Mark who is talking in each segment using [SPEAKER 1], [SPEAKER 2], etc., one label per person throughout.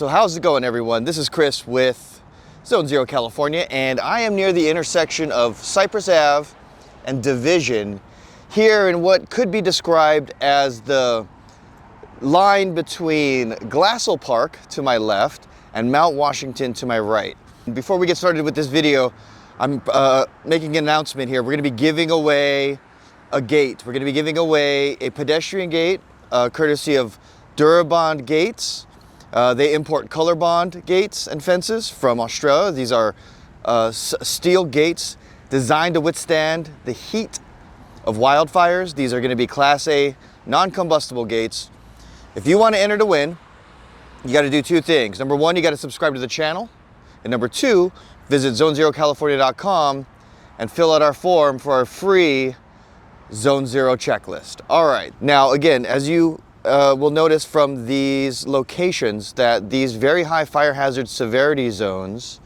[SPEAKER 1] So how's it going, everyone? This is Chris with Zone Zero California, and I am near the intersection of Cypress Ave and Division here in what could be described as the line between Glassell Park to my left and Mount Washington to my right. Before we get started with this video, I'm making an announcement here. We're going to be giving away a gate. We're going to be giving away a pedestrian gate courtesy of Durabond Gates. They import color bond gates and fences from Australia. These are steel gates designed to withstand the heat of wildfires. These are going to be Class A non-combustible gates. If you want to enter to win, you got to do two things. Number one, you got to subscribe to the channel. And number two, visit zonezerocalifornia.com and fill out our form for our free Zone Zero checklist. All right. Now, again, as you will notice from these locations that these very high fire hazard severity zones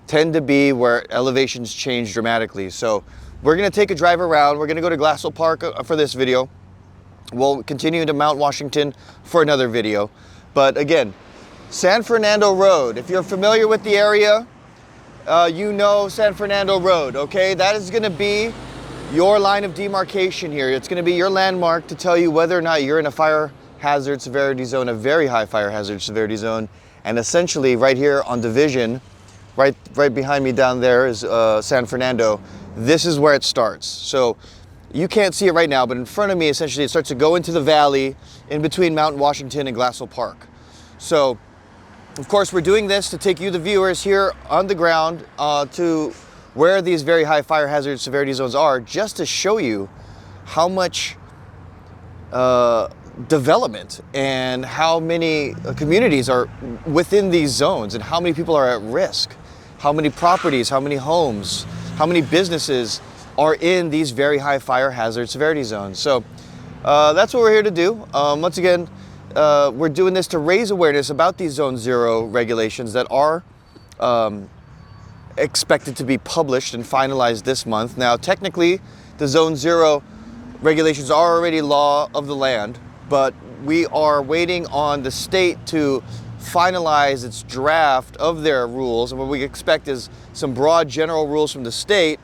[SPEAKER 1] tend to be where elevations change dramatically. So we're going to take a drive around. We're going to go to Glassell Park for this video. We'll continue to Mount Washington for another video. But again, San Fernando Road, if you're familiar with the area, you know San Fernando Road, okay? That is going to be your line of demarcation here. It's going to be your landmark to tell you whether or not you're in a fire hazard severity zone, a very high fire hazard severity zone. And essentially right here on Division, right behind me down there is San Fernando. This is where it starts. So you can't see it right now, but in front of me, essentially it starts to go into the valley in between Mount Washington and Glassell Park. So of course we're doing this to take you, the viewers, here on the ground to where these very high fire hazard severity zones are, just to show you how much development and how many communities are within these zones and how many people are at risk, how many properties, how many homes, how many businesses are in these very high fire hazard severity zones. So that's what we're here to do. Once again, we're doing this to raise awareness about these Zone Zero regulations that are expected to be published and finalized this month. Now, technically, the Zone Zero regulations are already law of the land, but we are waiting on the state to finalize its draft of their rules. And what we expect is some broad general rules from the state,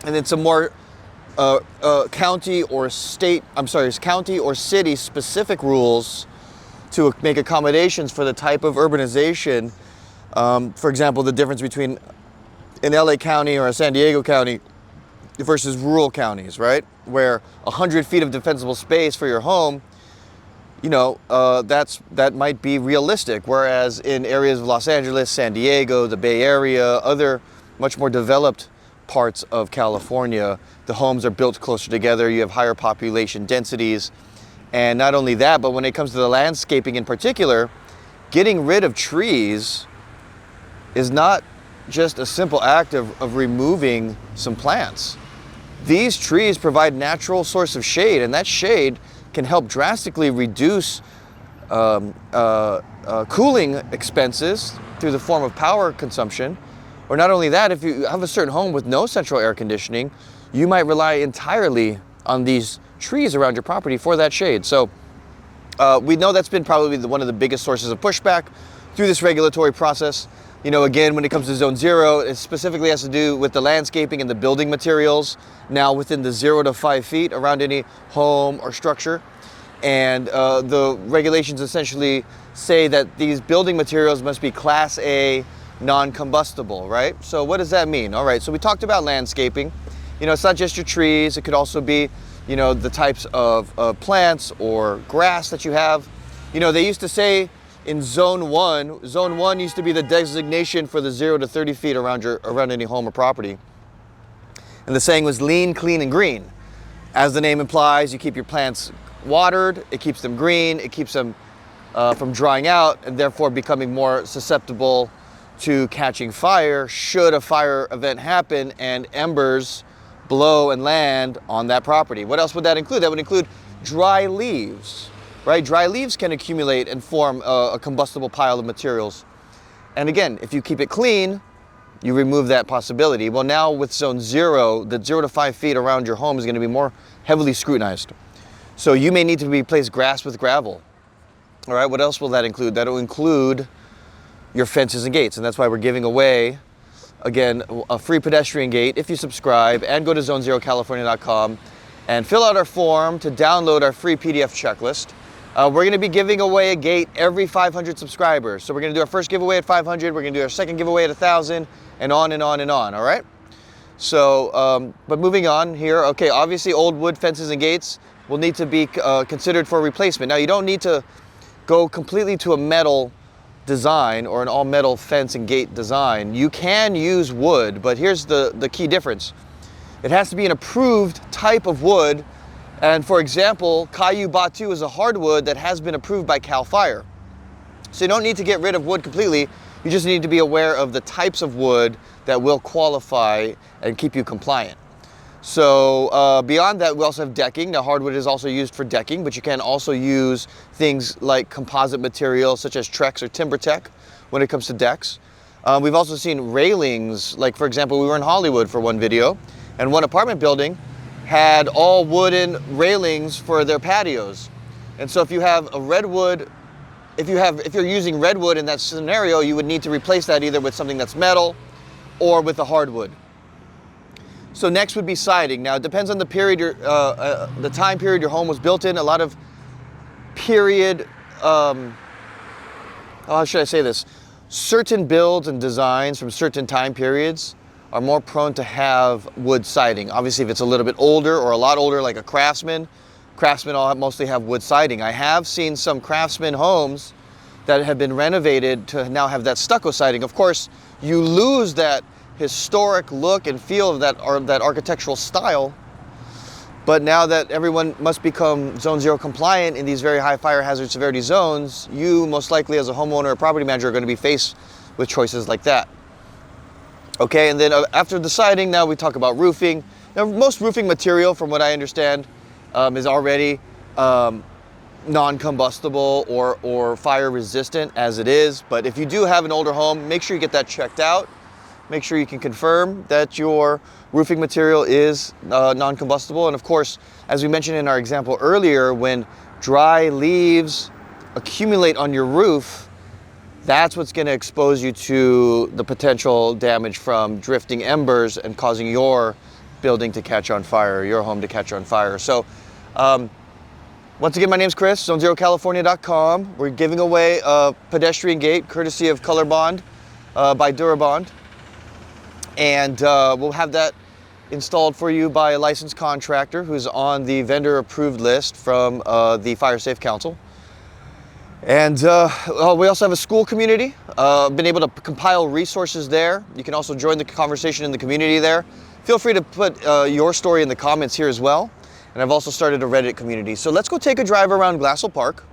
[SPEAKER 1] and then some more county or city specific rules to make accommodations for the type of urbanization. For example, the difference between an LA County or a San Diego County versus rural counties, right? Where 100 feet of defensible space for your home, you know, that might be realistic. Whereas in areas of Los Angeles, San Diego, the Bay Area, other much more developed parts of California, the homes are built closer together. You have higher population densities. And not only that, but when it comes to the landscaping in particular, getting rid of trees is not just a simple act of removing some plants. These trees provide natural source of shade, and that shade can help drastically reduce cooling expenses through the form of power consumption. Or not only that, if you have a certain home with no central air conditioning, you might rely entirely on these trees around your property for that shade. So we know that's been probably one of the biggest sources of pushback through this regulatory process. You know, again, when it comes to Zone Zero, it specifically has to do with the landscaping and the building materials now within the 0 to 5 feet around any home or structure. And the regulations essentially say that these building materials must be Class A non-combustible, right? So what does that mean? All right, so we talked about landscaping. You know, it's not just your trees. It could also be, you know, the types of plants or grass that you have. You know, they used to say in Zone 1 used to be the designation for the 0 to 30 feet around any home or property. And the saying was lean, clean, and green. As the name implies, you keep your plants watered, it keeps them green, it keeps them from drying out and therefore becoming more susceptible to catching fire should a fire event happen and embers blow and land on that property. What else would that include? That would include dry leaves, right? Dry leaves can accumulate and form a combustible pile of materials. And again, if you keep it clean, you remove that possibility. Well, now with Zone Zero, the 0 to 5 feet around your home is going to be more heavily scrutinized. So you may need to replace grass with gravel. All right, what else will that include? That will include your fences and gates. And that's why we're giving away, again, a free pedestrian gate if you subscribe and go to zoneZeroCalifornia.com and fill out our form to download our free PDF checklist. We're going to be giving away a gate every 500 subscribers. So we're going to do our first giveaway at 500, we're going to do our second giveaway at 1,000, and on and on and on, all right? So, but moving on here, okay, obviously old wood fences and gates will need to be considered for replacement. Now, you don't need to go completely to a metal design or an all-metal fence and gate design. You can use wood, but here's the key difference. It has to be an approved type of wood. And for example, Caillou Batu is a hardwood that has been approved by CAL FIRE. So you don't need to get rid of wood completely. You just need to be aware of the types of wood that will qualify and keep you compliant. So beyond that, we also have decking. Now, hardwood is also used for decking, but you can also use things like composite materials such as Trex or TimberTech when it comes to decks. We've also seen railings, like for example, we were in Hollywood for one video, and one apartment building had all wooden railings for their patios. And so if you have a redwood, if you're using redwood in that scenario, you would need to replace that either with something that's metal or with a hardwood. So next would be siding. Now it depends on the period, the time period your home was built in. A lot of period, how should I say this? Certain builds and designs from certain time periods are more prone to have wood siding. Obviously, if it's a little bit older or a lot older, like a Craftsman all mostly have wood siding. I have seen some Craftsman homes that have been renovated to now have that stucco siding. Of course, you lose that historic look and feel of that architectural style. But now that everyone must become Zone Zero compliant in these very high fire hazard severity zones, you most likely as a homeowner or property manager are going to be faced with choices like that. Okay, and then after the siding, now we talk about roofing. Now, most roofing material, from what I understand, is already non-combustible or fire resistant as it is. But if you do have an older home, make sure you get that checked out. Make sure you can confirm that your roofing material is non-combustible. And of course, as we mentioned in our example earlier, when dry leaves accumulate on your roof, that's what's going to expose you to the potential damage from drifting embers and causing your building to catch on fire, your home to catch on fire. So once again, my name's Chris, ZoneZeroCalifornia.com. We're giving away a pedestrian gate courtesy of Color Bond by Durabond. And we'll have that installed for you by a licensed contractor who's on the vendor approved list from the Fire Safe Council. And we also have a school community. Been able to compile resources there. You can also join the conversation in the community there. Feel free to put your story in the comments here as well. And I've also started a Reddit community. So let's go take a drive around Glassell Park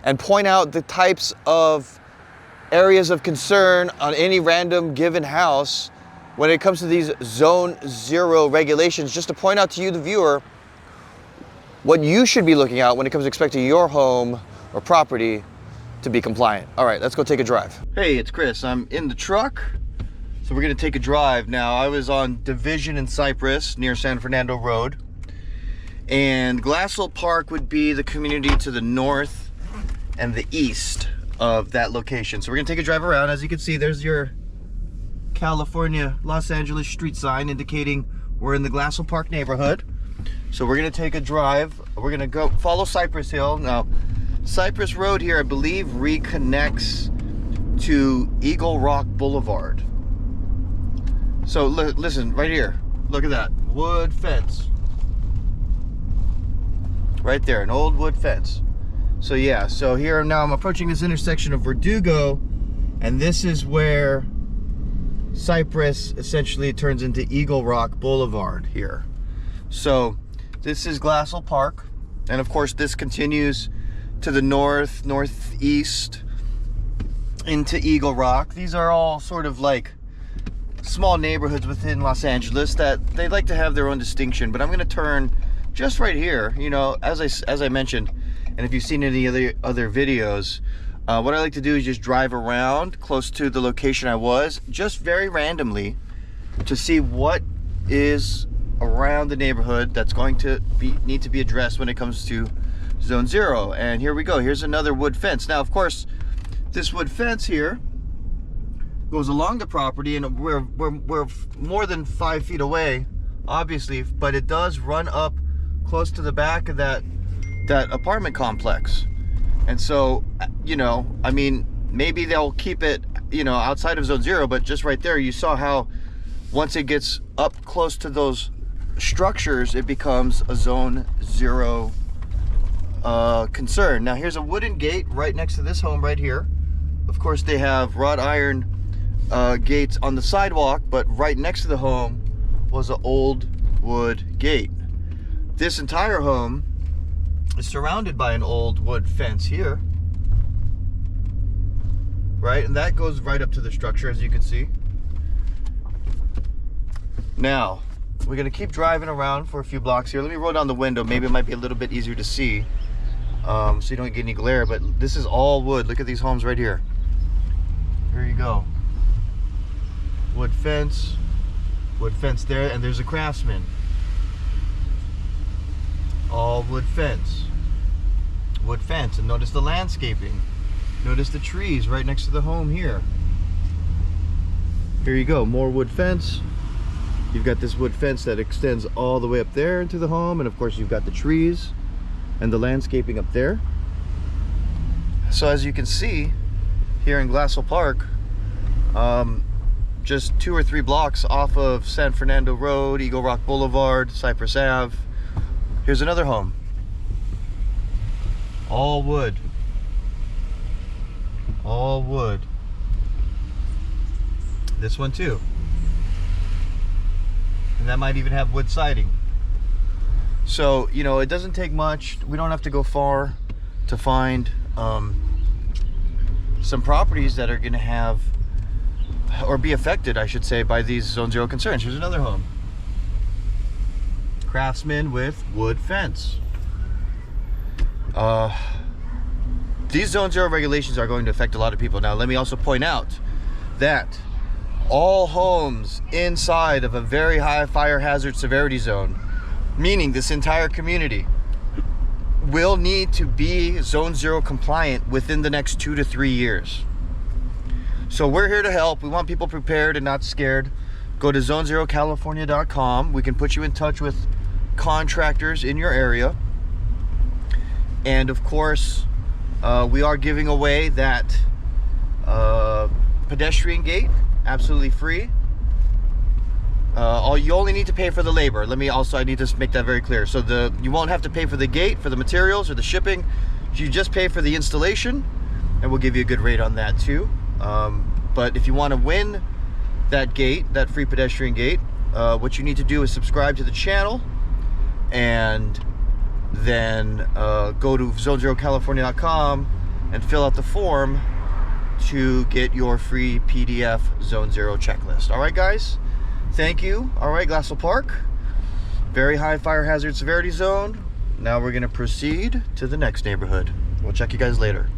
[SPEAKER 1] and point out the types of areas of concern on any random given house when it comes to these Zone Zero regulations, just to point out to you, the viewer, what you should be looking at when it comes to expecting your home or property to be compliant. All right, let's go take a drive. Hey, it's Chris. I'm in the truck, so we're gonna take a drive. Now, I was on Division in Cypress near San Fernando Road, and Glassell Park would be the community to the north and the east of that location. So we're gonna take a drive around. As you can see, there's your California, Los Angeles street sign indicating we're in the Glassell Park neighborhood. So we're gonna take a drive. We're gonna go follow Cypress Hill. Now, Cypress Road here, I believe, reconnects to Eagle Rock Boulevard. So listen, right here, look at that, wood fence. Right there, an old wood fence. So yeah, so here now I'm approaching this intersection of Verdugo, and this is where Cypress essentially turns into Eagle Rock Boulevard here. So this is Glassell Park, and of course this continues to the north, northeast into Eagle Rock. These are all sort of like small neighborhoods within Los Angeles that they like to have their own distinction. But I'm going to turn just right here, you know, as I mentioned, and if you've seen any other videos, what I like to do is just drive around close to the location I was, just very randomly, to see what is around the neighborhood that's going to need to be addressed when it comes to Zone Zero. And here we go. Here's another wood fence. Now, of course, this wood fence here goes along the property, and we're more than 5 feet away, obviously, but it does run up close to the back of that apartment complex. And so, you know, I mean, maybe they'll keep it, you know, outside of zone 0, but just right there, you saw how once it gets up close to those structures, it becomes a zone 0 concern. Now here's a wooden gate right next to this home right here. Of course, they have wrought iron gates on the sidewalk, but right next to the home was an old wood gate. This entire home is surrounded by an old wood fence here, right? And that goes right up to the structure, as you can see. Now, we're gonna keep driving around for a few blocks here. Let me roll down the window. Maybe it might be a little bit easier to see, so you don't get any glare, but this is all wood. Look at these homes right here. Here you go. Wood fence there, and there's a Craftsman. All wood fence, and notice the landscaping. Notice the trees right next to the home here. Here you go, more wood fence. You've got this wood fence that extends all the way up there into the home, and of course you've got the trees and the landscaping up there. So as you can see here in Glassell Park, just 2 or 3 blocks off of San Fernando Road, Eagle Rock Boulevard, Cypress Ave, here's another home. All wood. All wood. This one too. And that might even have wood siding. So, you know, it doesn't take much. We don't have to go far to find some properties that are going to have, or be affected, I should say, by these zone 0 concerns. Here's another home. Craftsman with wood fence. These zone 0 regulations are going to affect a lot of people. Now, let me also point out that all homes inside of a very high fire hazard severity zone, meaning this entire community, will need to be zone 0 compliant within the next 2 to 3 years. So we're here to help. We want people prepared and not scared. Go to zone0california.com. We can put you in touch with contractors in your area. And of course, we are giving away that pedestrian gate, absolutely free. You only need to pay for the labor. I need to make that very clear. So you won't have to pay for the gate, for the materials or the shipping. You just pay for the installation, and we'll give you a good rate on that too. But if you want to win that gate, that free pedestrian gate, what you need to do is subscribe to the channel, and then go to zone0california.com and fill out the form to get your free PDF zone 0 checklist. All right, guys, thank you. All right, Glassell Park, very high fire hazard severity zone. Now we're going to proceed to the next neighborhood. We'll check you guys later.